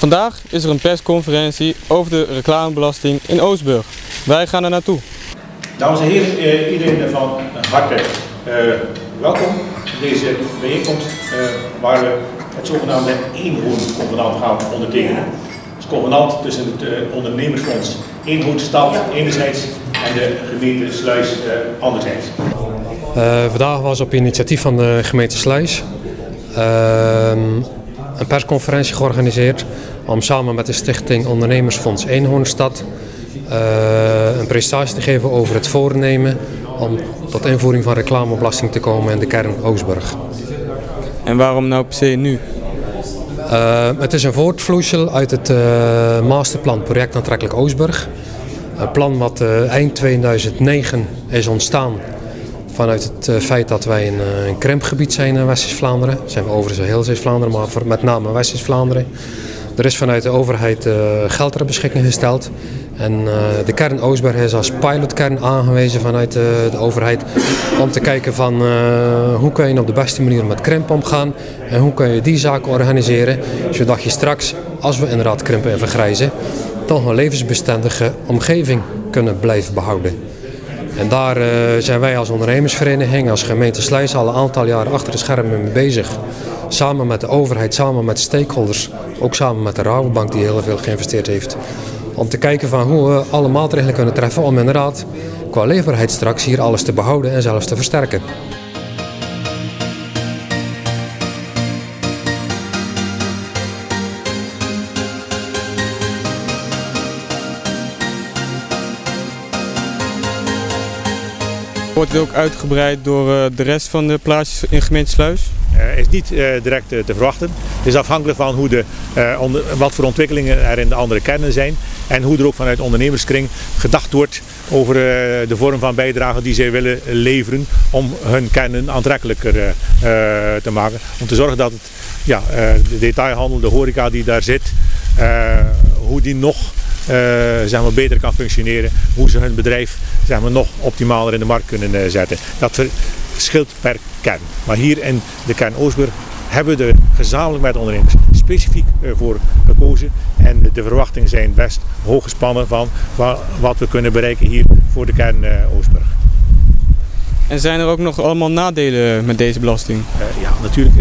Vandaag is er een persconferentie over de reclamebelasting in Oostburg. Wij gaan er naartoe. Dames en heren, iedereen van harte welkom in deze bijeenkomst waar we het zogenaamde eenhoornconvenant gaan ondertekenen. Het is een convenant tussen het ondernemersfonds Eenhoornstad enerzijds en de gemeente Sluis anderzijds. Vandaag was op initiatief van de gemeente Sluis een persconferentie georganiseerd om samen met de stichting Ondernemersfonds Eenhoornstad een presentatie te geven over het voornemen om tot invoering van reclamebelasting te komen in de kern Oostburg. En waarom nou per se nu? Het is een voortvloeisel uit het masterplan Project Aantrekkelijk Oostburg. Een plan wat eind 2009 is ontstaan vanuit het feit dat wij een krimpgebied zijn in West-Vlaanderen. Dat zijn we overigens heel Zeeuws-Vlaanderen, maar met name West-Vlaanderen. Er is vanuit de overheid geld ter beschikking gesteld. En de kern Oostburg is als pilotkern aangewezen vanuit de overheid om te kijken van hoe kun je op de beste manier met krimp omgaan en hoe kun je die zaken organiseren zodat je straks, als we inderdaad krimpen en vergrijzen, toch een levensbestendige omgeving kunnen blijven behouden. En daar zijn wij als ondernemersvereniging, als gemeente Sluis al een aantal jaren achter de schermen mee bezig. Samen met de overheid, samen met stakeholders, ook samen met de Rabobank die heel veel geïnvesteerd heeft. Om te kijken van hoe we alle maatregelen kunnen treffen om inderdaad qua leefbaarheid straks hier alles te behouden en zelfs te versterken. Wordt het ook uitgebreid door de rest van de plaatsjes in gemeente Sluis? Is niet direct te verwachten. Het is afhankelijk van hoe wat voor ontwikkelingen er in de andere kernen zijn en hoe er ook vanuit ondernemerskring gedacht wordt over de vorm van bijdrage die zij willen leveren om hun kernen aantrekkelijker te maken. Om te zorgen dat de detailhandel, de horeca die daar zit, hoe die nog beter kan functioneren, hoe ze hun bedrijf nog optimaler in de markt kunnen zetten. Dat verschilt per kern. Maar hier in de kern Oostburg hebben we er gezamenlijk met de ondernemers specifiek voor gekozen. En de verwachtingen zijn best hoog gespannen van wat we kunnen bereiken hier voor de kern Oostburg. En zijn er ook nog allemaal nadelen met deze belasting? Ja, natuurlijk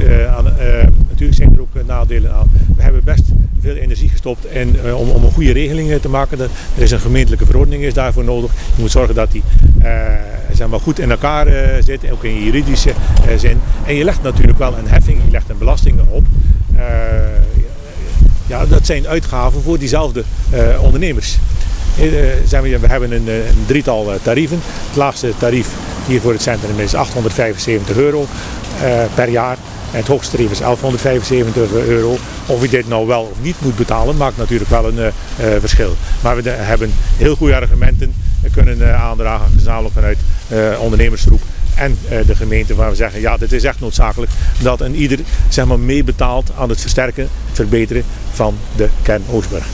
zijn er ook nadelen aan. We hebben best veel energie gestopt om een goede regeling te maken. Er is een gemeentelijke verordening is daarvoor nodig. Je moet zorgen dat die goed in elkaar zit, ook in juridische zin. En je legt natuurlijk wel een heffing, je legt een belasting op. Dat zijn uitgaven voor diezelfde ondernemers. We hebben een drietal tarieven. Het laagste tarief hier voor het centrum is €875 per jaar. En het hoogste tarief is €1175. Of je dit nou wel of niet moet betalen, maakt natuurlijk wel een verschil. Maar we hebben heel goede argumenten kunnen aandragen, gezamenlijk vanuit ondernemersgroep en de gemeente, waar we zeggen, ja, dit is echt noodzakelijk dat een ieder meebetaalt aan het versterken, het verbeteren van de kern Oostburg.